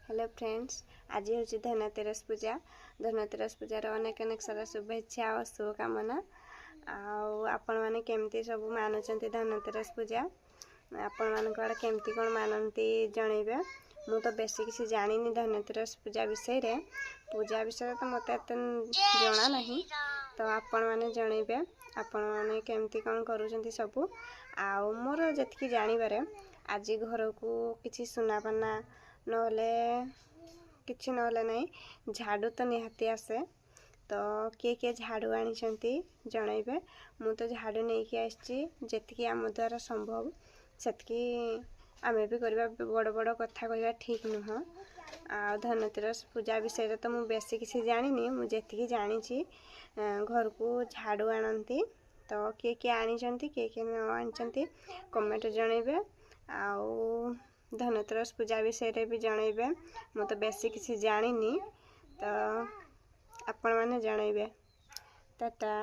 Hello friends, आज हूँ धनतेरस पूजा। धनतेरस पूजार अनेक अनेक सारा शुभेच्छा और शुभकामना। आपण मैंने केमती सब मानुंट धनतेरस पूजा आपण मान आड़े केमती कौन मानती जनइबे। मु तो बेसी किसी जानी धनतेरस पूजा विषय रे। पूजा विषय तो मत जना नहीं, तो आपण मैंने जनइबे आपण मैंने केमती कौन करूँ सबू। आउ मोर जी जानिबारे आज घर को किसी सुनापाना नहले किछि नहले नहीं झाड़ू तो निहाती आसे। तो किए किए झाड़ू आनी जनइबे। मु तो झाड़ू नहीं कि आसी जी आम द्वारा संभव सेतकी आमे भी करवा। बड़ बड़ कथा कहवा ठीक नुह। आ धनतेरस पूजा विषय तो मु बेसी किसी जानी, मुझे जानी घर को झाड़ू आनती। तो किए किए आनी किए किए न आनी कमेंट जनइबे। आउ धनतेरस पूजा विषय भी जनइबे। मु तो बेसी किसी जानी, तो आपण मैंने जनइबे। टाटा।